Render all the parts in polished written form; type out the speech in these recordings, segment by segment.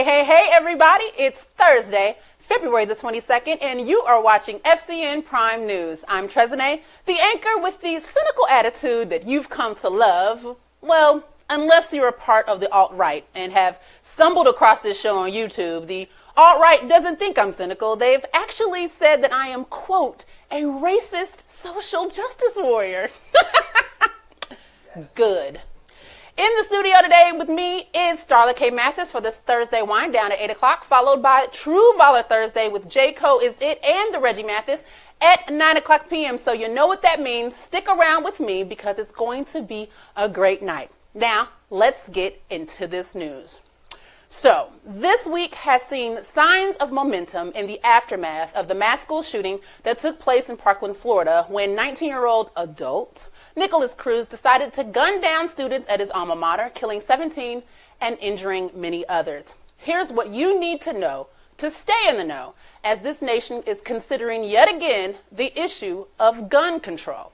Hey, everybody. It's Thursday, February the 22nd, and you are watching FCN Prime News. I'm Trezene, the anchor with the cynical attitude that you've come to love. Well, unless you're a part of the alt-right and have stumbled across this show on YouTube, the alt-right doesn't think I'm cynical. They've actually said that I am, quote, a racist social justice warrior. Good. In the studio today with me is Starla K. Mathis for this Thursday wind down at 8 o'clock, followed by True Baller Thursday with J-Co Is It and the Reggie Mathis at 9 o'clock p.m. So you know what that means. Stick around with me because it's going to be a great night. Now, let's get into this news. So, this week has seen signs of momentum in the aftermath of the mass school shooting that took place in Parkland, Florida, when 19-year-old adult Nicholas Cruz decided to gun down students at his alma mater, killing 17 and injuring many others. Here's what you need to know to stay in the know, as this nation is considering yet again the issue of gun control.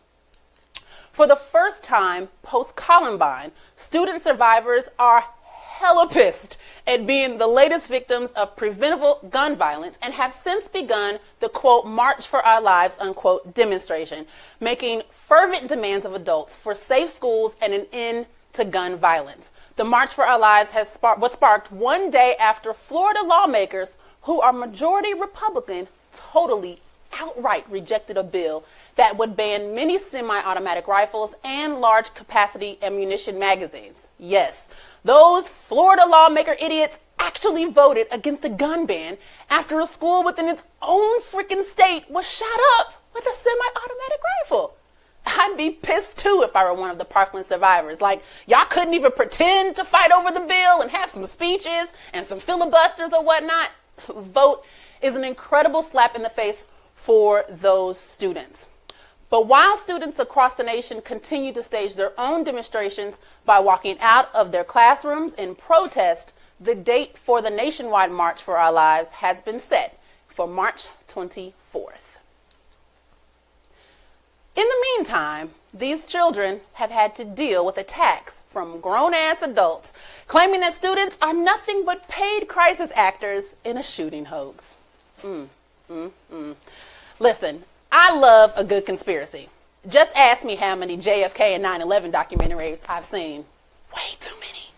For the first time post-Columbine, student survivors are hella pissed at being the latest victims of preventable gun violence and have since begun the, quote, March for Our Lives, unquote, demonstration, making fervent demands of adults for safe schools and an end to gun violence. The March for Our Lives was sparked one day after Florida lawmakers, who are majority Republican, totally outright rejected a bill that would ban many semi-automatic rifles and large capacity ammunition magazines. Yes, those Florida lawmaker idiots actually voted against a gun ban after a school within its own freaking state was shot up with a semi-automatic rifle. I'd be pissed too if I were one of the Parkland survivors. Like, y'all couldn't even pretend to fight over the bill and have some speeches and some filibusters or whatnot. Vote is an incredible slap in the face for those students. But while students across the nation continue to stage their own demonstrations by walking out of their classrooms in protest, the date for the nationwide March for Our Lives has been set for March 24th. In the meantime, these children have had to deal with attacks from grown-ass adults claiming that students are nothing but paid crisis actors in a shooting hoax. Listen, I love a good conspiracy. Just ask me how many JFK and 9/11 documentaries I've seen. Way too many.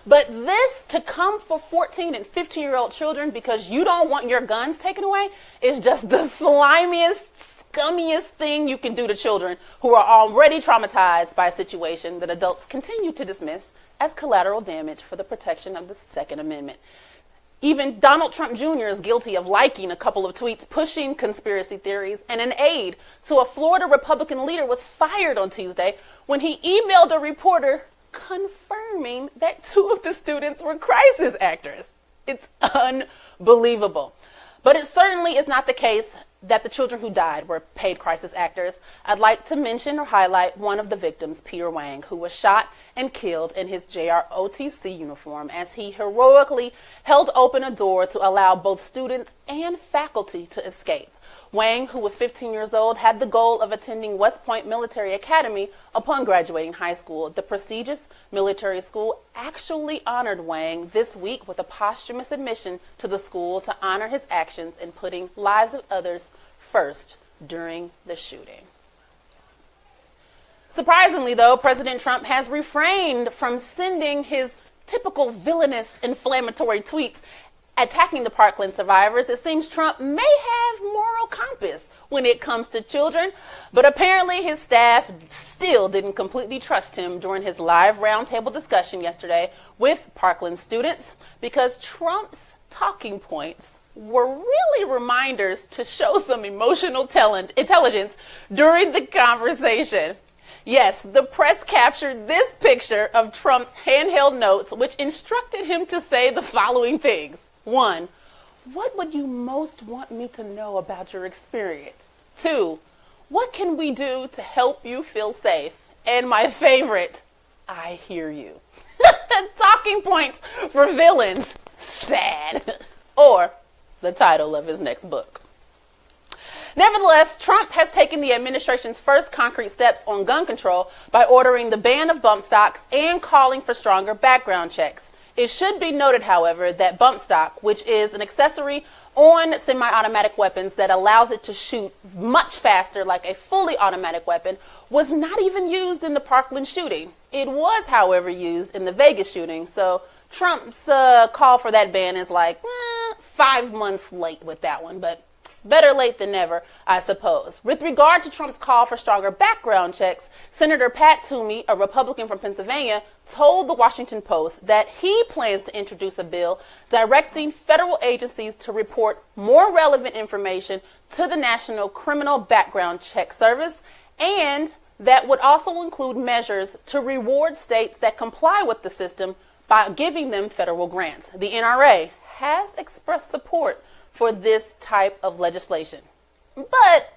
But this to come for 14 and 15-year-old children because you don't want your guns taken away is just the slimiest, scummiest thing you can do to children who are already traumatized by a situation that adults continue to dismiss as collateral damage for the protection of the Second Amendment. Even Donald Trump Jr. is guilty of liking a couple of tweets pushing conspiracy theories, and an aide to a Florida Republican leader was fired on Tuesday when he emailed a reporter confirming that two of the students were crisis actors. It's unbelievable. But it certainly is not the case that the children who died were paid crisis actors. I'd like to mention or highlight one of the victims, Peter Wang, who was shot and killed in his JROTC uniform as he heroically held open a door to allow both students and faculty to escape. Wang, who was 15 years old, had the goal of attending West Point Military Academy upon graduating high school. The prestigious military school actually honored Wang this week with a posthumous admission to the school to honor his actions in putting lives of others first during the shooting. Surprisingly, though, President Trump has refrained from sending his typical villainous, inflammatory tweets attacking the Parkland survivors. It seems Trump may have moral compass when it comes to children, but apparently his staff still didn't completely trust him during his live roundtable discussion yesterday with Parkland students because Trump's talking points were really reminders to show some emotional intelligence during the conversation. Yes, the press captured this picture of Trump's handheld notes, which instructed him to say the following things. 1, what would you most want me to know about your experience? 2, what can we do to help you feel safe? And my favorite, I hear you. Talking points for villains. Sad. Or the title of his next book. Nevertheless, Trump has taken the administration's first concrete steps on gun control by ordering the ban of bump stocks and calling for stronger background checks. It should be noted, however, that bump stock, which is an accessory on semi-automatic weapons that allows it to shoot much faster like a fully automatic weapon, was not even used in the Parkland shooting. It was, however, used in the Vegas shooting. So Trump's call for that ban is like 5 months late with that one, but better late than never, I suppose. With regard to Trump's call for stronger background checks, Senator Pat Toomey, a Republican from Pennsylvania, told the Washington Post that he plans to introduce a bill directing federal agencies to report more relevant information to the National Criminal Background Check Service, and that would also include measures to reward states that comply with the system by giving them federal grants. The NRA has expressed support for this type of legislation. But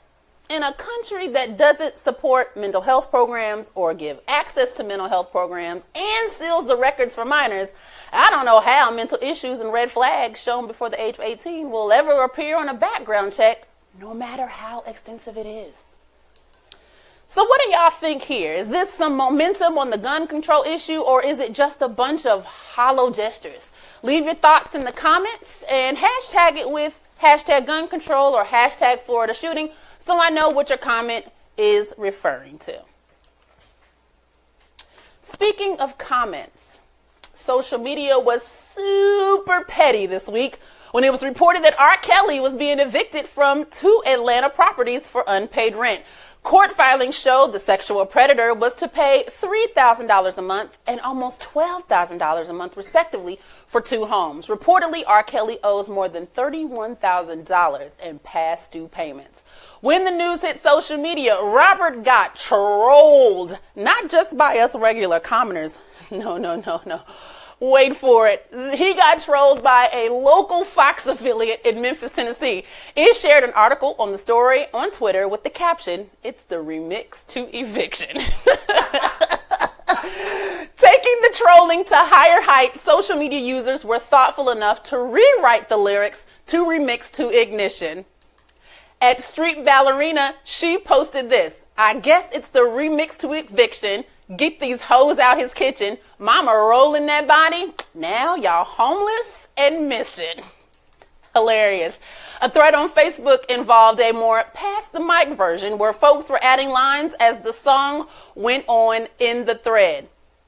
in a country that doesn't support mental health programs or give access to mental health programs and seals the records for minors, I don't know how mental issues and red flags shown before the age of 18 will ever appear on a background check, no matter how extensive it is. So what do y'all think here? Is this some momentum on the gun control issue, or is it just a bunch of hollow gestures? Leave your thoughts in the comments and hashtag it with hashtag gun control or hashtag Florida shooting so I know what your comment is referring to. Speaking of comments, social media was super petty this week when it was reported that R. Kelly was being evicted from 2 Atlanta properties for unpaid rent. Court filings showed the sexual predator was to pay $3,000 a month and almost $12,000 a month, respectively, for 2 homes. Reportedly, R. Kelly owes more than $31,000 in past due payments. When the news hit social media, Robert got trolled, not just by us regular commoners. No. Wait for it. He got trolled by a local Fox affiliate in Memphis, Tennessee. It shared an article on the story on Twitter with the caption, "It's the remix to eviction." Taking the trolling to higher heights, social media users were thoughtful enough to rewrite the lyrics to remix to ignition. At Street Ballerina, she posted this: "I guess it's the remix to eviction. Get these hoes out his kitchen. Mama rolling that body. Now y'all homeless and missing." Hilarious. A thread on Facebook involved a more pass the mic version where folks were adding lines as the song went on in the thread.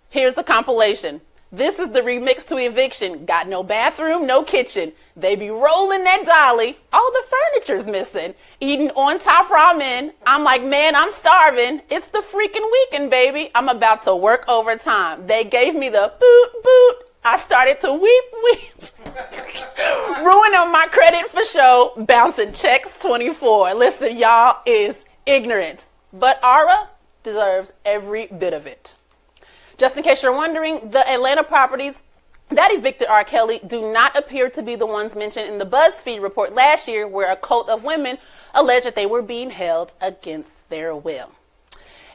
Here's the compilation. "This is the remix to eviction. Got no bathroom, no kitchen. They be rolling that dolly. All the furniture's missing. Eating on top ramen. I'm like, man, I'm starving. It's the freaking weekend, baby. I'm about to work overtime. They gave me the boot, boot. I started to weep. Ruining my credit for show. Bouncing checks 24. Listen, y'all is ignorant. But Ara deserves every bit of it. Just in case you're wondering, the Atlanta properties that evicted R. Kelly do not appear to be the ones mentioned in the BuzzFeed report last year, where a cult of women alleged that they were being held against their will.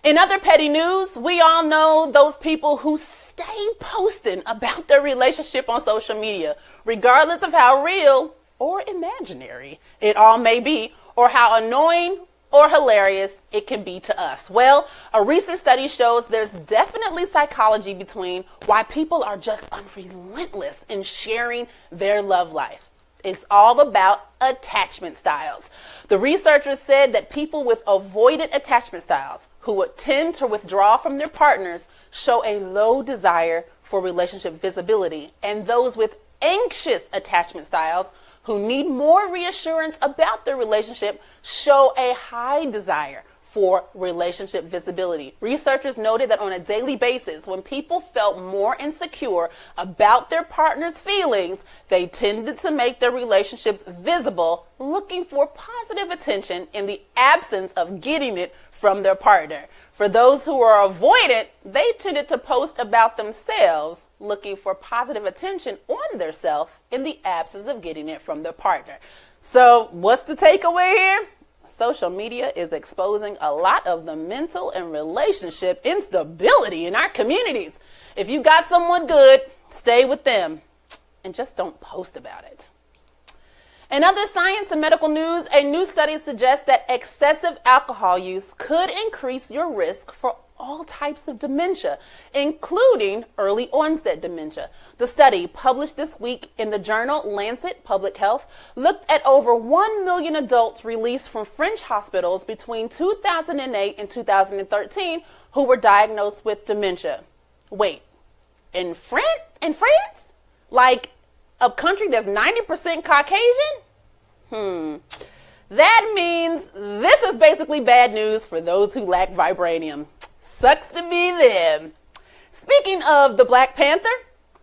In other petty news, we all know those people who stay posting about their relationship on social media, regardless of how real or imaginary it all may be, or how annoying or hilarious it can be to us. Well, a recent study shows there's definitely psychology between why people are just unrelentless in sharing their love life. It's all about attachment styles. The researchers said that people with avoidant attachment styles, who would tend to withdraw from their partners, show a low desire for relationship visibility, and those with anxious attachment styles, who need more reassurance about their relationship, show a high desire for relationship visibility. Researchers noted that on a daily basis, when people felt more insecure about their partner's feelings, they tended to make their relationships visible, looking for positive attention in the absence of getting it from their partner. For those who are avoidant, they tended to post about themselves, looking for positive attention on their self in the absence of getting it from their partner. So what's the takeaway here? Social media is exposing a lot of the mental and relationship instability in our communities. If you got someone good, stay with them and just don't post about it. In other science and medical news, a new study suggests that excessive alcohol use could increase your risk for all types of dementia, including early onset dementia. The study, published this week in the journal Lancet Public Health, looked at over 1 million adults released from French hospitals between 2008 and 2013 who were diagnosed with dementia. Wait, in France? Like a country that's 90% Caucasian? That means this is basically bad news for those who lack vibranium. Sucks to be them. Speaking of the Black Panther,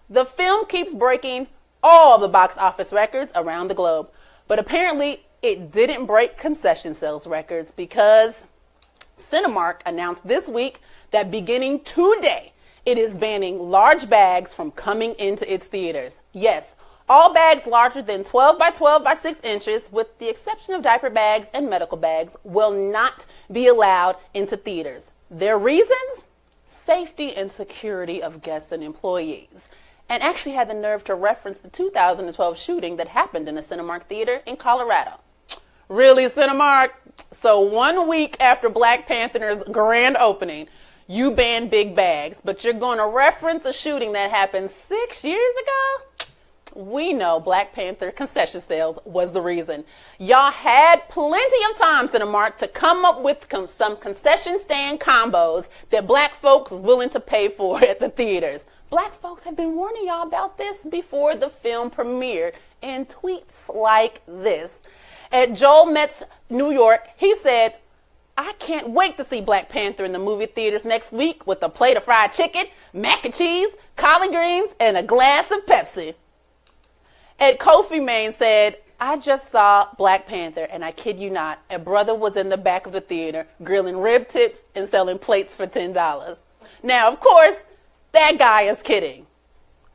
the film keeps breaking all the box office records around the globe. But apparently it didn't break concession sales records because Cinemark announced this week that beginning today, it is banning large bags from coming into its theaters. Yes, all bags larger than 12 by 12 by 6 inches, with the exception of diaper bags and medical bags, will not be allowed into theaters. Their reasons? Safety and security of guests and employees. And actually had the nerve to reference the 2012 shooting that happened in a Cinemark theater in Colorado. Really, Cinemark? So 1 week after Black Panther's grand opening, you banned big bags, but you're going to reference a shooting that happened 6 years ago? We know Black Panther concession sales was the reason. Y'all had plenty of time, Cinemark, to come up with some concession stand combos that black folks was willing to pay for at the theaters. Black folks have been warning y'all about this before the film premiered in tweets like this. At Joel Metz, New York, he said, "I can't wait to see Black Panther in the movie theaters next week with a plate of fried chicken, mac and cheese, collard greens, and a glass of Pepsi." Ed Kofi Main said, "I just saw Black Panther, and I kid you not, a brother was in the back of the theater grilling rib tips and selling plates for $10. Now, of course, that guy is kidding.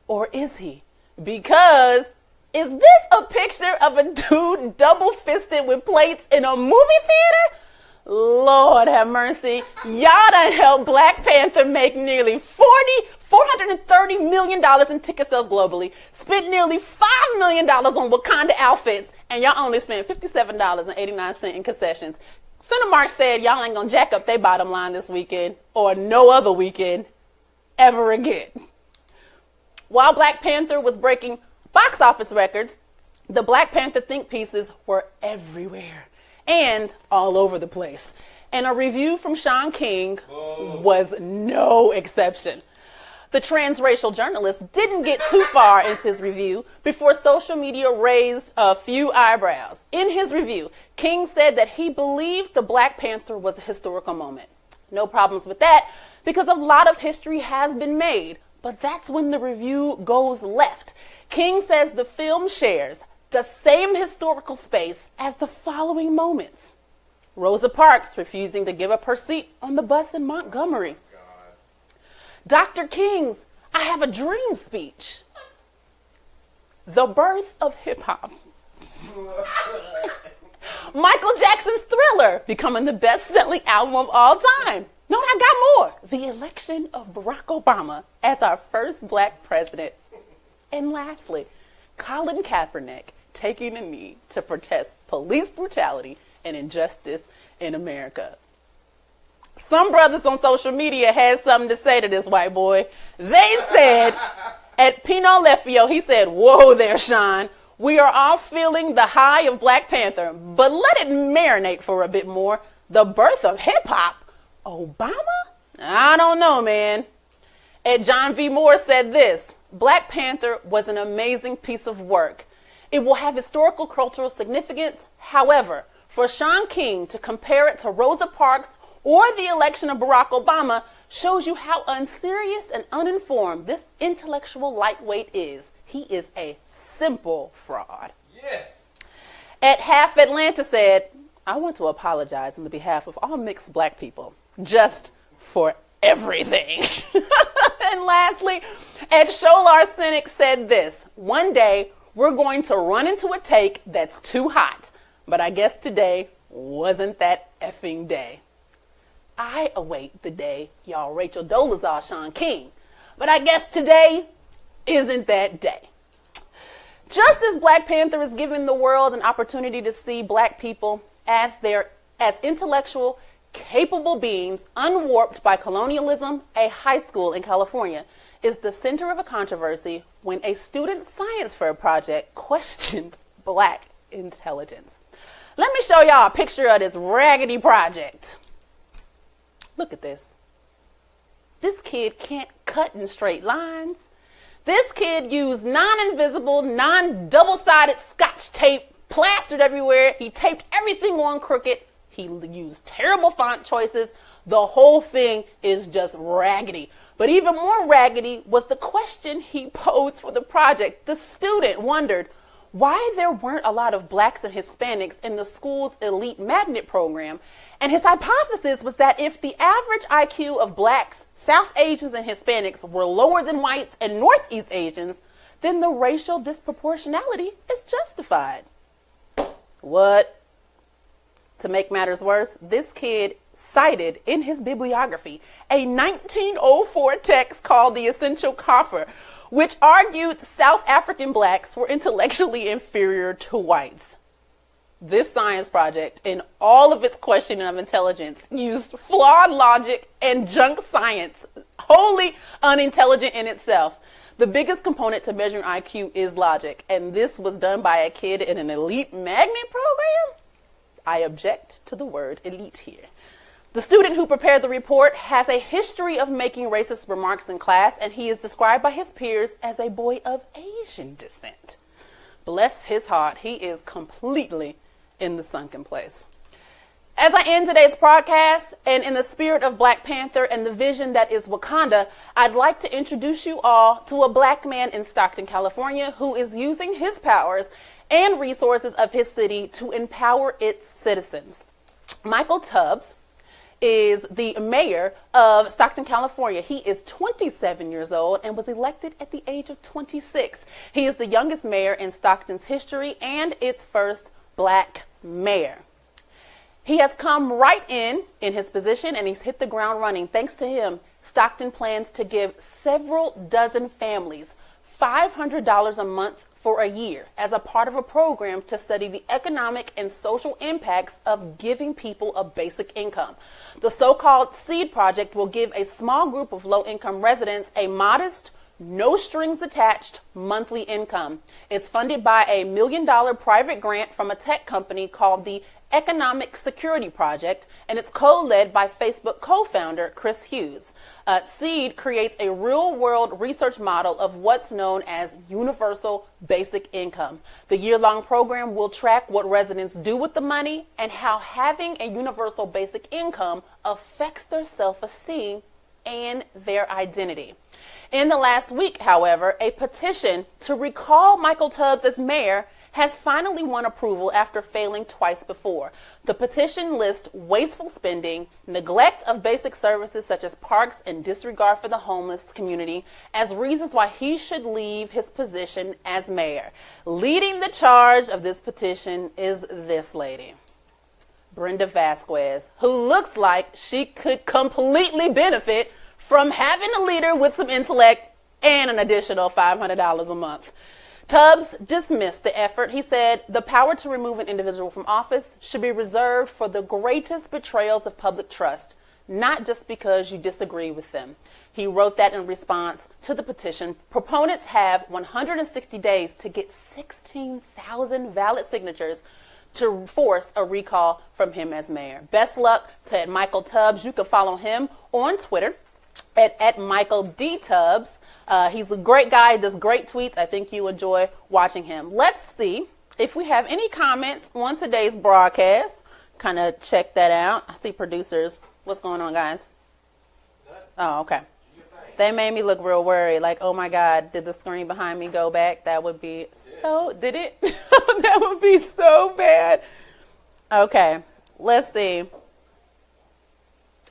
Or is he? Because is this a picture of a dude double-fisted with plates in a movie theater? Lord have mercy. Y'all done helped Black Panther make nearly $430 million in ticket sales globally, spent nearly $5 million on Wakanda outfits, and y'all only spent $57.89 in concessions. Cinemark said y'all ain't gonna jack up their bottom line this weekend or no other weekend ever again. While Black Panther was breaking box office records, the Black Panther think pieces were everywhere and all over the place. And a review from Shaun was no exception. The transracial journalist didn't get too far into his review before social media raised a few eyebrows. In his review, King said that he believed the Black Panther was a historical moment. No problems with that, because a lot of history has been made, but that's when the review goes left. King says the film shares the same historical space as the following moments: Rosa Parks refusing to give up her seat on the bus in Montgomery, Dr. King's "I Have a Dream" speech, the birth of hip-hop, Michael Jackson's Thriller becoming the best-selling album of all time. No, I got more. The election of Barack Obama as our first Black president. And lastly, Colin Kaepernick taking a knee to protest police brutality and injustice in America. Some brothers on social media had something to say to this white boy. They said, at Pinot Lefio, he said, "Whoa there, Shaun. We are all feeling the high of Black Panther, but let it marinate for a bit more. The birth of hip-hop? Obama? I don't know, man." At John V. Moore said this: "Black Panther was an amazing piece of work. It will have historical cultural significance. However, for Shaun King to compare it to Rosa Parks or the election of Barack Obama shows you how unserious and uninformed this intellectual lightweight is. He is a simple fraud." Yes. At Half Atlanta said, "I want to apologize on the behalf of all mixed Black people, just for everything." And lastly, Ed Sholar Cynic said this: "One day we're going to run into a take that's too hot, but I guess today wasn't that effing day." I await the day y'all Rachel Dolezal Shaun King, but I guess today isn't that day. Just as Black Panther is giving the world an opportunity to see Black people as intellectual capable beings unwarped by colonialism, a high school in California, is the center of a controversy when a student science fair project questions black intelligence. Let me show y'all a picture of this raggedy project. Look at this. This kid can't cut in straight lines. This kid used non-invisible, non-double-sided Scotch tape plastered everywhere. He taped everything on crooked. He used terrible font choices. The whole thing is just raggedy. But even more raggedy was the question he posed for the project. The student wondered why there weren't a lot of blacks and Hispanics in the school's elite magnet program. And his hypothesis was that if the average IQ of blacks, South Asians, and Hispanics were lower than whites and Northeast Asians, then the racial disproportionality is justified. What? To make matters worse, this kid cited in his bibliography a 1904 text called The Essential Coffer, which argued South African blacks were intellectually inferior to whites. This science project, in all of its questioning of intelligence, used flawed logic and junk science, wholly unintelligent in itself. The biggest component to measuring IQ is logic, and this was done by a kid in an elite magnet program? I object to the word elite here. The student who prepared the report has a history of making racist remarks in class, and he is described by his peers as a boy of Asian descent. Bless his heart, he is completely in the sunken place. As I end today's podcast, and in the spirit of Black Panther and the vision that is Wakanda, I'd like to introduce you all to a black man in Stockton, California, who is using his powers and resources of his city to empower its citizens. Michael Tubbs is the mayor of Stockton, California. He is 27 years old and was elected at the age of 26. He is the youngest mayor in Stockton's history and its first black mayor. He has come right in his position, and he's hit the ground running. Thanks to him, Stockton plans to give several dozen families $500 a month for a year as a part of a program to study the economic and social impacts of giving people a basic income. The so-called SEED project will give a small group of low-income residents a modest, no strings attached monthly income. It's funded by a $1 million private grant from a tech company called the Economic Security Project, and it's co-led by Facebook co-founder Chris Hughes. SEED creates a real-world research model of what's known as universal basic income. The year-long program will track what residents do with the money and how having a universal basic income affects their self-esteem and their identity. In the last week, however, a petition to recall Michael Tubbs as mayor has finally won approval after failing twice before. The petition lists wasteful spending, neglect of basic services such as parks, and disregard for the homeless community as reasons why he should leave his position as mayor. Leading the charge of this petition is this lady, Brenda Vasquez, who looks like she could completely benefit from having a leader with some intellect and an additional $500 a month. Tubbs dismissed the effort. He said the power to remove an individual from office should be reserved for the greatest betrayals of public trust, not just because you disagree with them. He wrote that in response to the petition. Proponents have 160 days to get 16,000 valid signatures to force a recall from him as mayor. Best luck to Michael Tubbs. You can follow him on Twitter at Michael D. Tubbs. He's a great guy, does great tweets. I think you enjoy watching him. Let's see if we have any comments on today's broadcast. Kind of check that out. I see producers. What's going on, guys? Oh, okay. They made me look real worried. Like, oh my God, did the screen behind me go back? That would be so, did it? That would be so bad. Okay, let's see.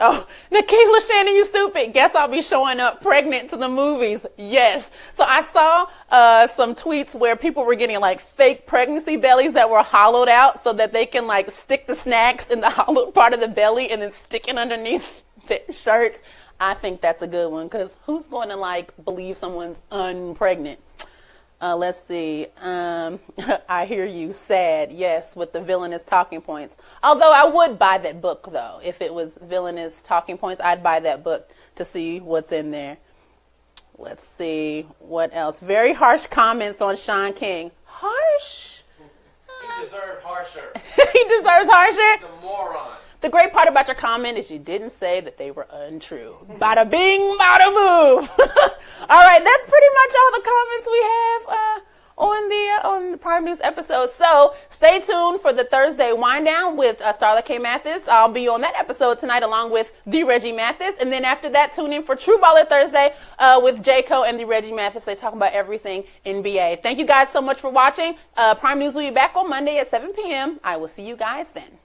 Oh, Nikila Shannon, you stupid. Guess I'll be showing up pregnant to the movies. Yes. So I saw some tweets where people were getting like fake pregnancy bellies that were hollowed out so that they can like stick the snacks in the hollow part of the belly and then stick it underneath their shirts. I think that's a good one because who's going to like believe someone's unpregnant? Let's see. I hear you. Sad. Yes, with the villainous talking points. Although I would buy that book, though. If it was villainous talking points, I'd buy that book to see what's in there. Let's see. What else? Very harsh comments on Shaun King. Harsh? He deserved harsher. He deserves harsher? He's a moron. The great part about your comment is you didn't say that they were untrue. Bada bing, bada boom. All right, that's pretty much all the comments we have on the Prime News episode. So stay tuned for the Thursday wind down with Starla K. Mathis. I'll be on that episode tonight along with the Reggie Mathis. And then after that, tune in for True Baller Thursday with J. Co. and the Reggie Mathis. They talk about everything NBA. Thank you guys so much for watching. Prime News will be back on Monday at 7 p.m. I will see you guys then.